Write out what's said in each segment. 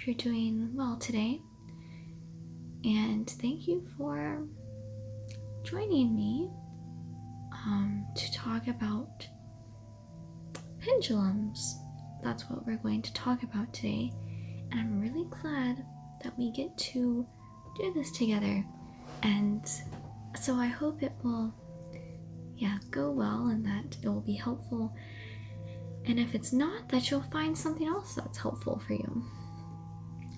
hope you're doing well today, and thank you for joining me to talk about pendulums. That's what we're going to talk about today, and I'm really glad that we get to do this together. And so I hope it will go well and that it will be helpful, and if it's not, that you'll find something else that's helpful for you.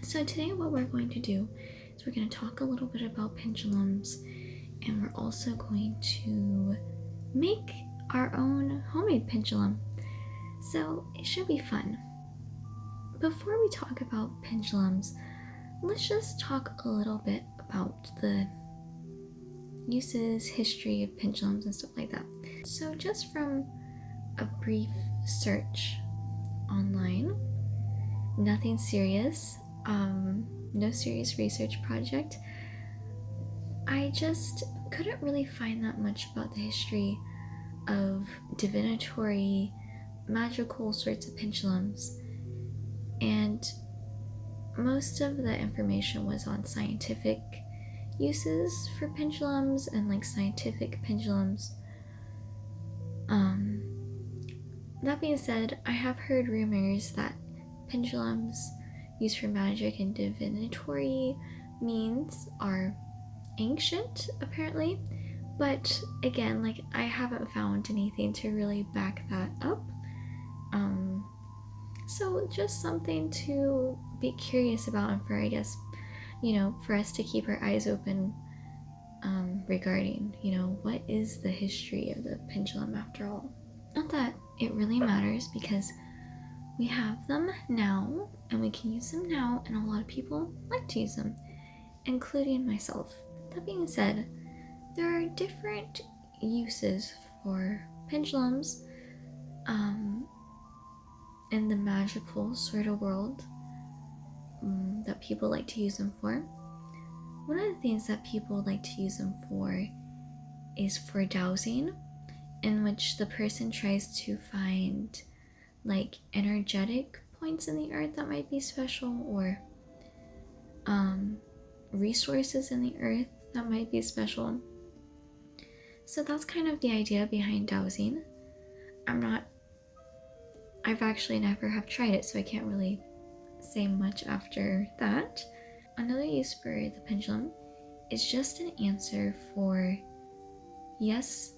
So today what we're going to do is we're going to talk a little bit about pendulums, and we're also going to make our own homemade pendulum. So it should be fun. Before we talk about pendulums, let's just talk a little bit about the uses, history of pendulums and stuff like that. So just from a brief search online, nothing serious, no serious research project, I just couldn't really find that much about the history of divinatory, magical sorts of pendulums, and most of the information was on scientific uses for pendulums and like scientific pendulums. That being said, I have heard rumors that pendulums used for magic and divinatory means are ancient, apparently, but again, like, I haven't found anything to really back that up. So just something to be curious about, and for, I guess, for us to keep our eyes open regarding, what is the history of the pendulum after all. Not that it really matters, because we have them now and we can use them now, and a lot of people like to use them, including myself. That being said, there are different uses for pendulums in the magical sort of world that people like to use them for. One of the things that people like to use them for is for dowsing, in which the person tries to find like energetic points in the earth that might be special, or resources in the earth that might be special. So that's kind of the idea behind dowsing. I've actually never have tried it, so I can't really say much after that. Another use for the pendulum is just an answer for yes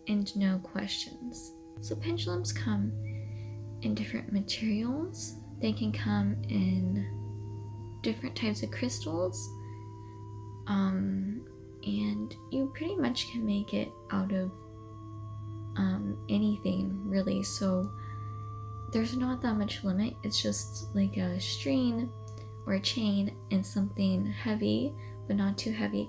and no questions. So pendulums come in different materials. They can come in different types of crystals, and you pretty much can make it out of anything, really. So there's not that much limit. It's just like a string or a chain and something heavy but not too heavy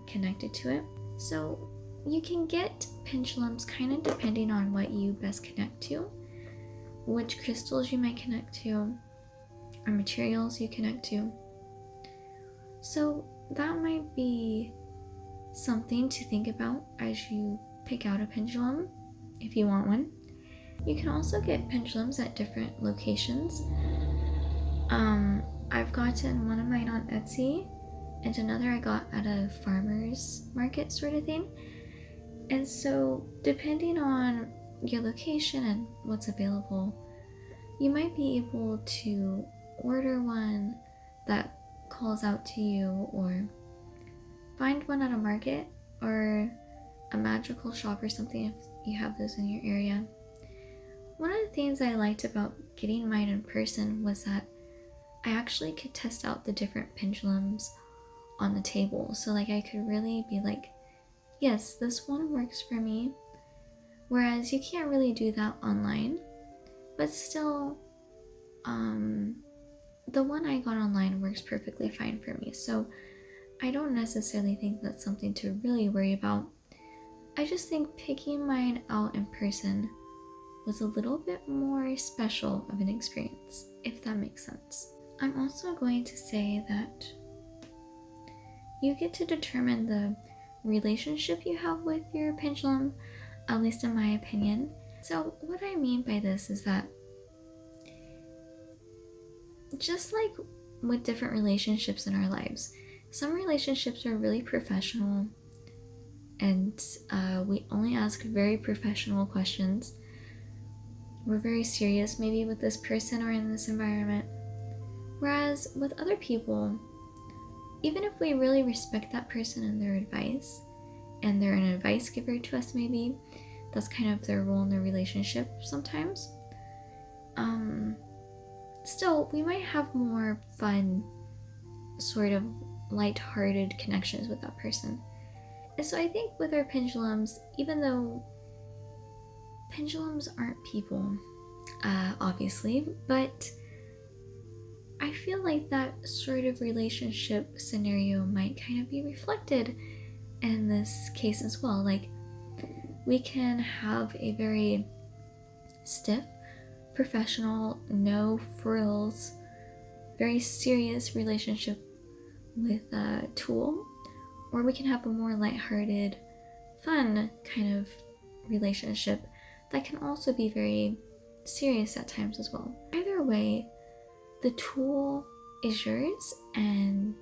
connected to it. So you can get pendulums kind of depending on what you best connect to, which crystals you might connect to, or materials you connect to. So that might be something to think about as you pick out a pendulum, if you want one. You can also get pendulums at different locations. I've gotten one of mine on Etsy, and another I got at a farmer's market sort of thing. And so depending on your location and what's available, you might be able to order one that calls out to you, or find one at a market or a magical shop or something if you have those in your area. One of the things I liked about getting mine in person was that I actually could test out the different pendulums on the table. So like, I could really be like, yes, this one works for me. Whereas you can't really do that online. But still, the one I got online works perfectly fine for me. So I don't necessarily think that's something to really worry about. I just think picking mine out in person was a little bit more special of an experience, if that makes sense. I'm also going to say that you get to determine the relationship you have with your pendulum, at least in my opinion. So what I mean by this is that just like with different relationships in our lives. Some relationships are really professional and we only ask very professional questions. We're very serious maybe with this person or in this environment. Whereas with other people, even if we really respect that person and their advice, and they're an advice giver to us maybe, that's kind of their role in the relationship sometimes, still, we might have more fun, sort of light-hearted connections with that person. And so I think with our pendulums, even though pendulums aren't people, obviously, but I feel like that sort of relationship scenario might kind of be reflected in this case as well. Like, we can have a very stiff, professional, no frills, very serious relationship with a tool, or we can have a more lighthearted, fun kind of relationship that can also be very serious at times as well. Either way, the tool is yours and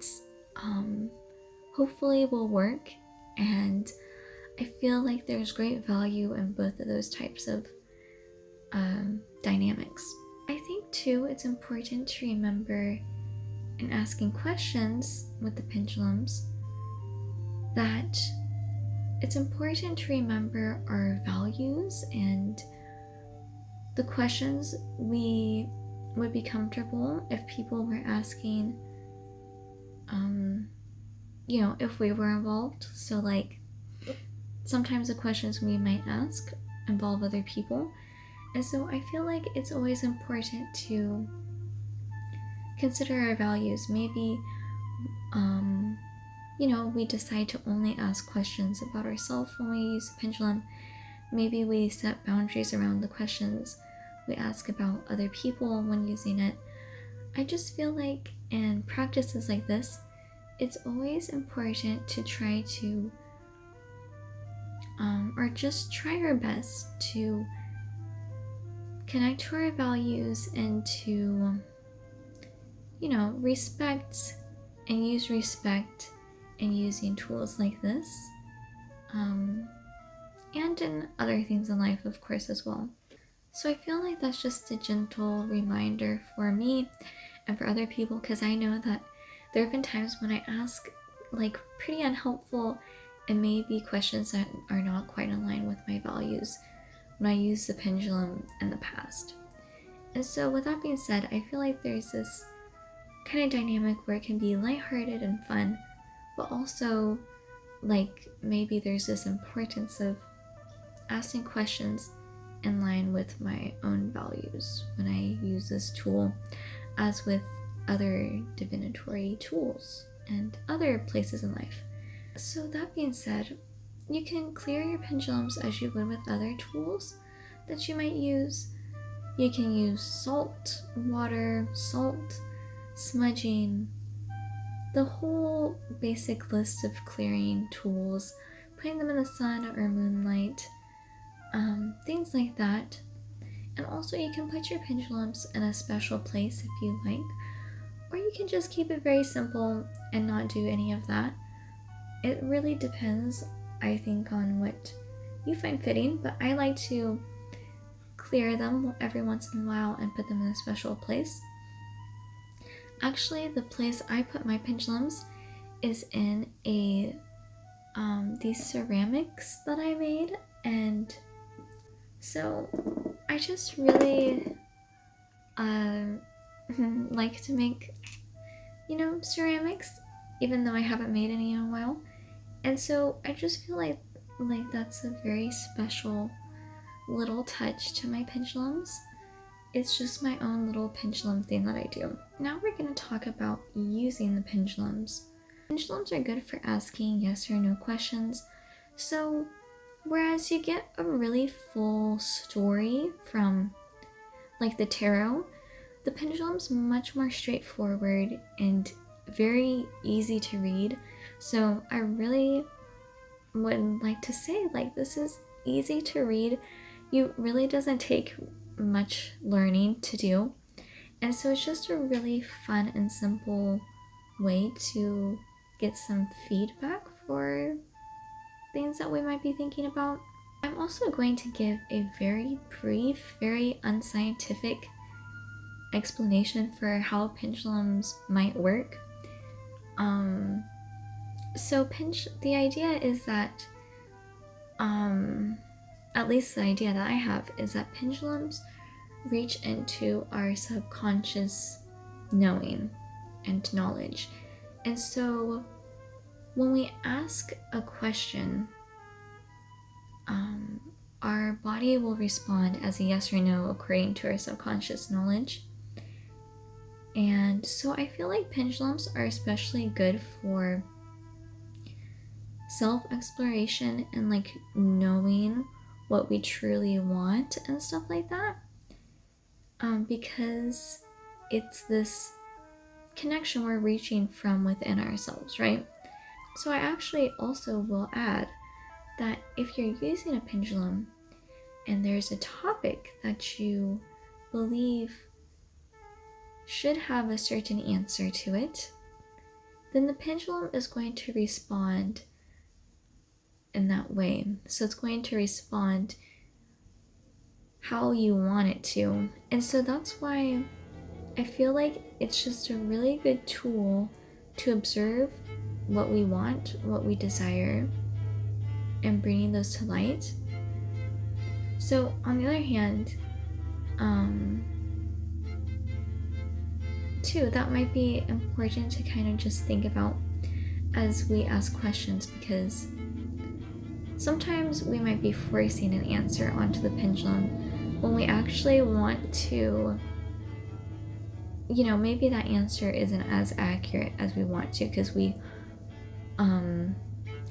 hopefully will work, and I feel like there's great value in both of those types of dynamics. I think too it's important to remember in asking questions with the pendulums that it's important to remember our values and the questions we would be comfortable if people were asking, if we were involved. So like sometimes the questions we might ask involve other people. And so I feel like it's always important to consider our values. Maybe, we decide to only ask questions about ourselves when we use a pendulum. Maybe we set boundaries around the questions we ask about other people when using it. I just feel like in practices like this, it's always important to try to, or just try our best to connect to our values and to, respect and use respect in using tools like this, and in other things in life, of course, as well. So I feel like that's just a gentle reminder for me and for other people, because I know that there have been times when I ask like pretty unhelpful and maybe questions that are not quite in line with my values when I used the pendulum in the past. And so with that being said, I feel like there's this kind of dynamic where it can be lighthearted and fun, but also like maybe there's this importance of asking questions in line with my own values when I use this tool, as with other divinatory tools and other places in life. So that being said, you can clear your pendulums as you would with other tools that you might use. You can use salt, water, salt, smudging, the whole basic list of clearing tools, putting them in the sun or moonlight, things like that. And also you can put your pendulums in a special place if you like, or you can just keep it very simple and not do any of that. It really depends, I think, on what you find fitting, but I like to clear them every once in a while and put them in a special place. Actually, the place I put my pendulums is in these ceramics that I made, and so I just really like to make, ceramics, even though I haven't made any in a while. And so I just feel like that's a very special little touch to my pendulums. It's just my own little pendulum thing that I do. Now we're going to talk about using the pendulums. Pendulums are good for asking yes or no questions. So whereas you get a really full story from like the tarot, the pendulum's much more straightforward and very easy to read. So I really would like to say, this is easy to read. It really doesn't take much learning to do. And so it's just a really fun and simple way to get some feedback for things that we might be thinking about. I'm also going to give a very brief, very unscientific explanation for how pendulums might work. So the idea is that, at least the idea that I have is that pendulums reach into our subconscious knowing and knowledge. And so when we ask a question, our body will respond as a yes or no according to our subconscious knowledge. And so I feel like pendulums are especially good for self-exploration and like knowing what we truly want and stuff like that, because it's this connection we're reaching from within ourselves, right? So I actually also will add that if you're using a pendulum and there's a topic that you believe should have a certain answer to it, then the pendulum is going to respond in that way. So it's going to respond how you want it to. And so that's why I feel like it's just a really good tool to observe what we want, what we desire, and bringing those to light. So on the other hand, too, that might be important to kind of just think about as we ask questions, because sometimes we might be forcing an answer onto the pendulum when we actually want to, maybe that answer isn't as accurate as we want to, because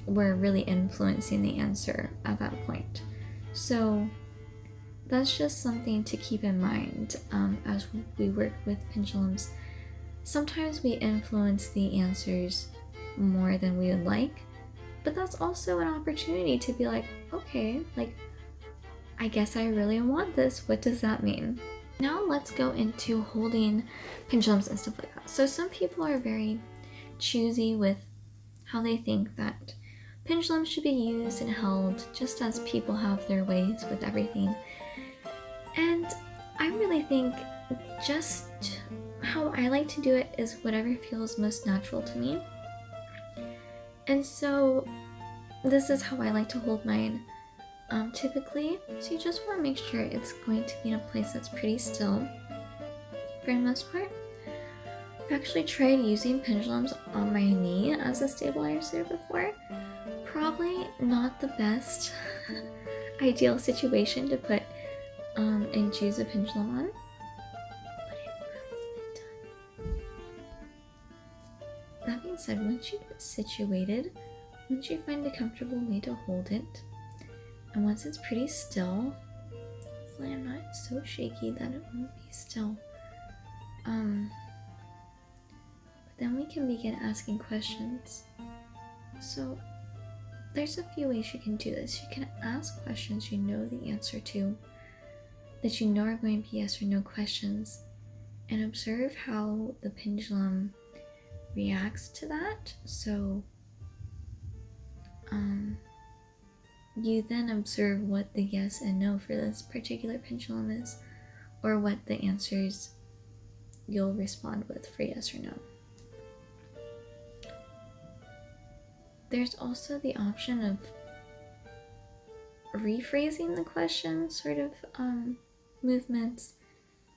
we're really influencing the answer at that point. So that's just something to keep in mind as we work with pendulums. Sometimes we influence the answers more than we would like, but that's also an opportunity to be like, okay, like, I guess I really want this. What does that mean? Now let's go into holding pendulums and stuff like that. So some people are very choosy with how they think that pendulums should be used and held, just as people have their ways with everything. And I really think just how I like to do it is whatever feels most natural to me. And so this is how I like to hold mine typically. So you just want to make sure it's going to be in a place that's pretty still for the most part. I've actually tried using pendulums on my knee as a stabilizer before. Probably not the best ideal situation to put and choose a pendulum on, but it has been done. That being said, once you get situated, once you find a comfortable way to hold it, and once it's pretty still, hopefully I'm not so shaky that it won't be still, but then we can begin asking questions. So there's a few ways you can do this. You can ask questions you know the answer to, that you know are going to be yes or no questions, and observe how the pendulum reacts to that. So you then observe what the yes and no for this particular pendulum is, or what the answers you'll respond with for yes or no. There's also the option of rephrasing the question, sort of movements,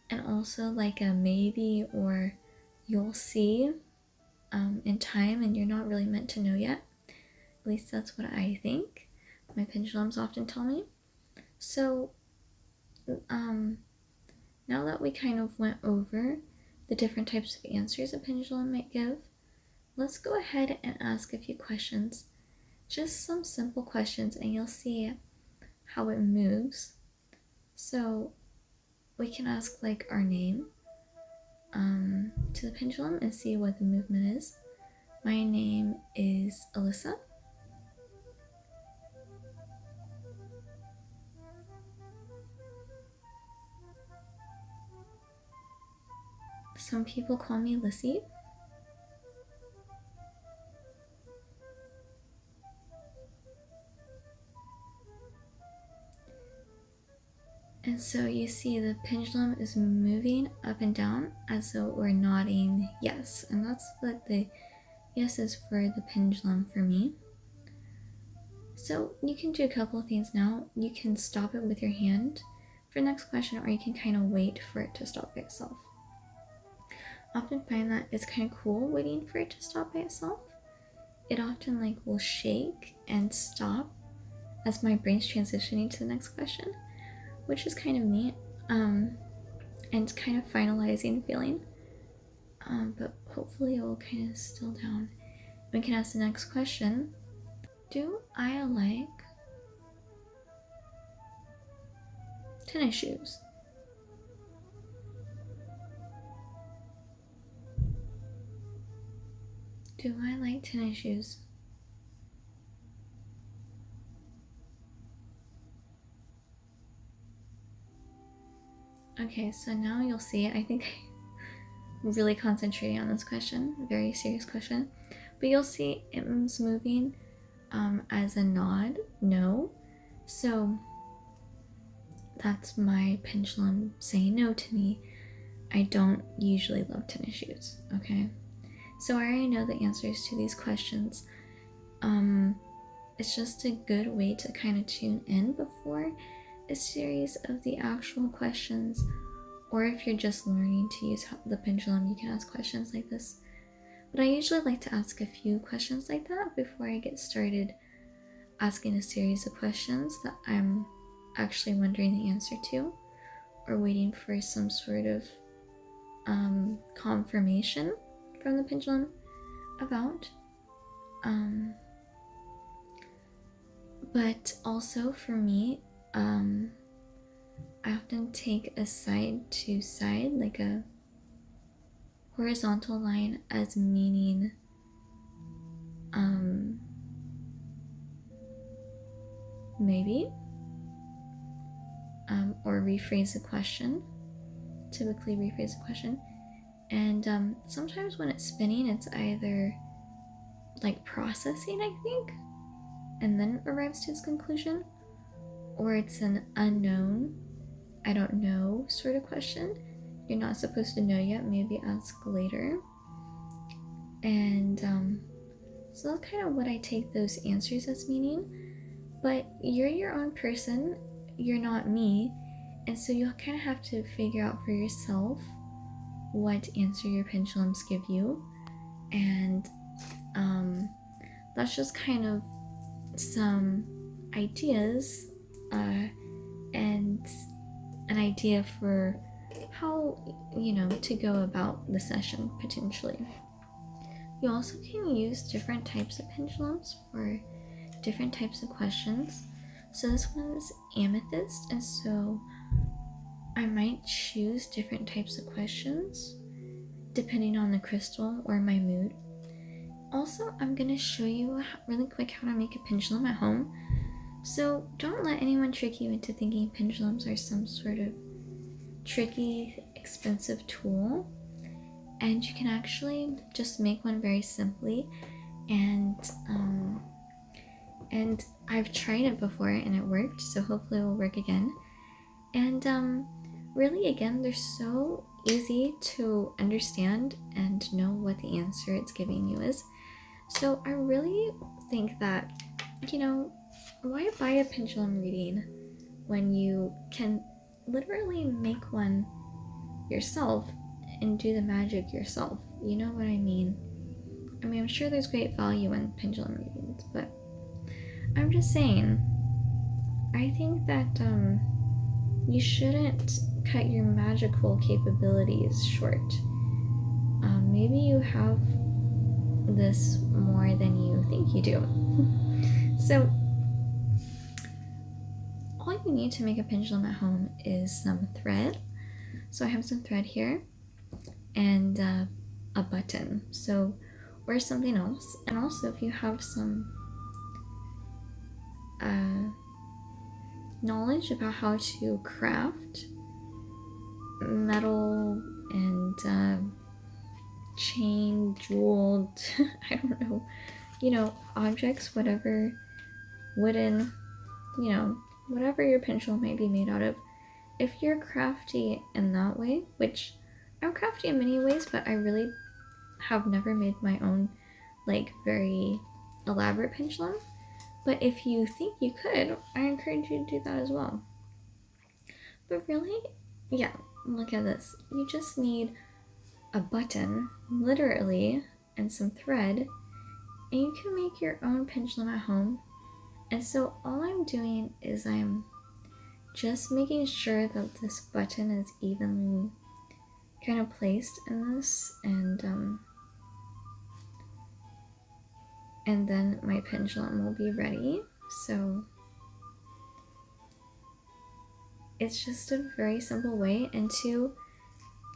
and also like a maybe or you'll see in time, and you're not really meant to know yet. At least that's what I think. My pendulums often tell me. So now that we kind of went over the different types of answers a pendulum might give, let's go ahead and ask a few questions. Just some simple questions, and you'll see how it moves. So we can ask like our name to the pendulum and see what the movement is. My name is Alyssa. Some people call me Lissy. And so you see the pendulum is moving up and down as though we're nodding yes. And that's what the yes is for the pendulum for me. So you can do a couple of things now. You can stop it with your hand for the next question, or you can kind of wait for it to stop by itself. I often find that it's kind of cool waiting for it to stop by itself. It often like will shake and stop as my brain's transitioning to the next question, which is kind of neat, and kind of finalizing feeling. But hopefully it will kind of still down. We can ask the next question. Do I like tennis shoes? Do I like tennis shoes? Okay, so now you'll see, I think I'm really concentrating on this question, very serious question, but you'll see it's moving as a nod, no. So that's my pendulum saying no to me. I don't usually love tennis shoes, okay? So I already know the answers to these questions. It's just a good way to kind of tune in before a series of the actual questions, or if you're just learning to use the pendulum, you can ask questions like this. But I usually like to ask a few questions like that before I get started asking a series of questions that I'm actually wondering the answer to, or waiting for some sort of confirmation from the pendulum about. But also for me, I often take a side to side, like a horizontal line, as meaning maybe, or rephrase a question, typically rephrase a question. And sometimes when it's spinning, it's either like processing, I think, and then arrives to its conclusion, or it's an unknown, I don't know sort of question. You're not supposed to know yet, maybe ask later. And so that's kind of what I take those answers as meaning. But you're your own person, you're not me, and so you'll kind of have to figure out for yourself what answer your pendulums give you. And that's just kind of some ideas and an idea for how, to go about the session potentially. You also can use different types of pendulums for different types of questions. So this one is amethyst, and so I might choose different types of questions depending on the crystal or my mood. Also, I'm going to show you really quick how to make a pendulum at home. So don't let anyone trick you into thinking pendulums are some sort of tricky, expensive tool. And you can actually just make one very simply. And I've tried it before and it worked, so hopefully it will work again. And really, again, they're so easy to understand and know what the answer it's giving you is. So I really think that, why buy a pendulum reading when you can literally make one yourself and do the magic yourself? You know what I mean? I'm sure there's great value in pendulum readings, but I'm just saying, I think that you shouldn't cut your magical capabilities short. Maybe you have this more than you think you do. So all you need to make a pendulum at home is some thread. So I have some thread here and a button, or something else. And also if you have some knowledge about how to craft metal and chain, jeweled, I don't know, you know, objects, whatever wooden, you know, whatever your pendulum might be made out of. If you're crafty in that way, which I'm crafty in many ways, but I really have never made my own like very elaborate pendulum. But if you think you could, I encourage you to do that as well. But really, yeah, look at this. You just need a button, literally, and some thread, and you can make your own pendulum at home. And so all I'm doing is I'm just making sure that this button is evenly kind of placed in this, and then my pendulum will be ready. So it's just a very simple way. And two,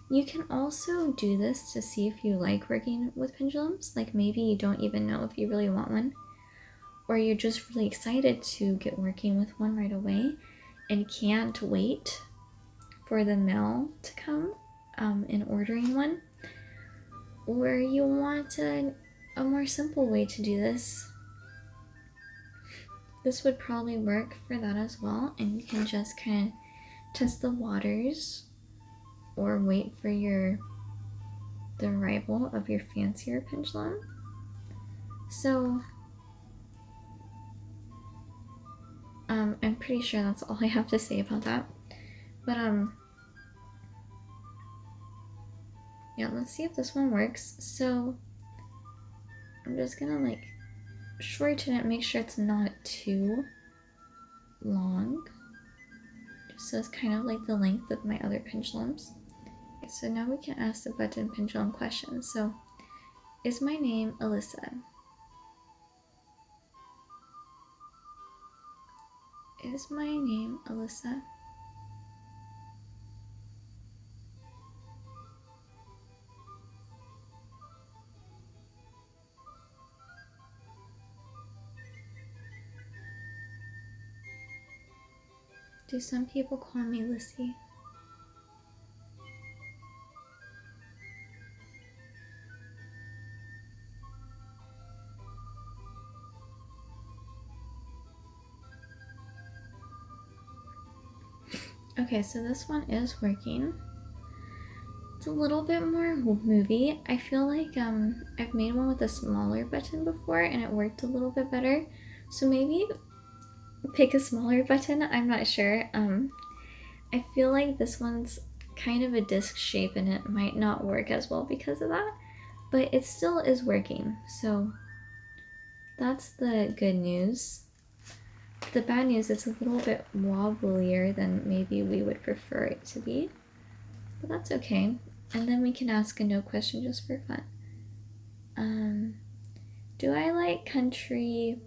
you can also do this to see if you like working with pendulums. Like maybe you don't even know if you really want one, or you're just really excited to get working with one right away and can't wait for the mail to come in ordering one, or you want a more simple way to do this. This would probably work for that as well, and you can just kind of test the waters or wait for the arrival of your fancier pendulum. So I'm pretty sure that's all I have to say about that. But yeah, let's see if this one works. So I'm just gonna like shorten it, make sure it's not too long, just so it's kind of like the length of my other pendulums. Okay, so now we can ask the button pendulum question. So, is my name Alyssa? Is my name Alyssa? Do some people call me Lissy? Okay, so this one is working. It's a little bit more movie. I feel like I've made one with a smaller button before and it worked a little bit better. So maybe pick a smaller button. I'm not sure. I feel like this one's kind of a disc shape and it might not work as well because of that, but it still is working. So that's the good news. The bad news is a little bit wobblier than maybe we would prefer it to be, but that's okay. And then we can ask a no question just for fun. Do I like country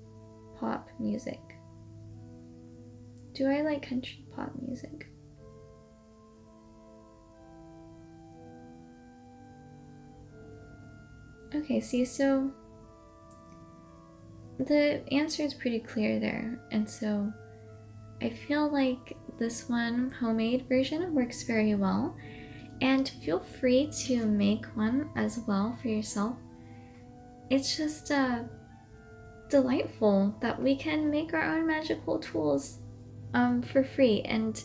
pop music? Do I like country pop music? Okay, see, so the answer is pretty clear there, and so I feel like this one homemade version works very well, and feel free to make one as well for yourself. It's just delightful that we can make our own magical tools for free, and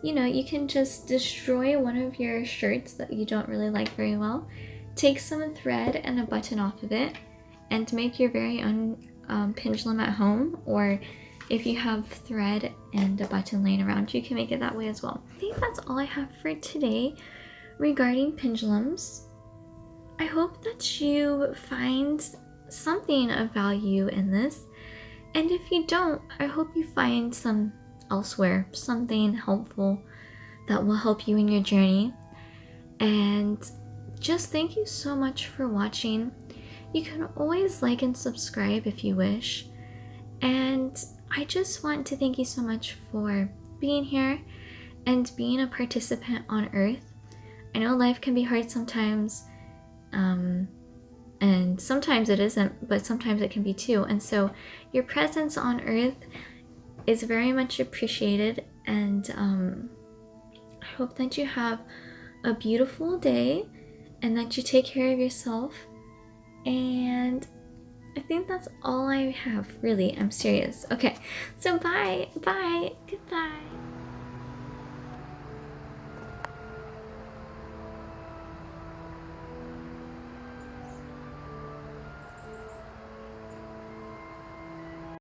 you know, you can just destroy one of your shirts that you don't really like very well, take some thread and a button off of it, and make your very own pendulum at home, or if you have thread and a button laying around, you can make it that way as well. I think that's all I have for today regarding pendulums. I hope that you find something of value in this, and if you don't, I hope you find some elsewhere, something helpful that will help you in your journey. And just thank you so much for watching. You can always like and subscribe if you wish. And I just want to thank you so much for being here and being a participant on Earth. I know life can be hard sometimes, and sometimes it isn't, but sometimes it can be too. And so your presence on Earth is very much appreciated, and I hope that you have a beautiful day and that you take care of yourself. And I think that's all I have, really. I'm serious. Okay, so bye, goodbye.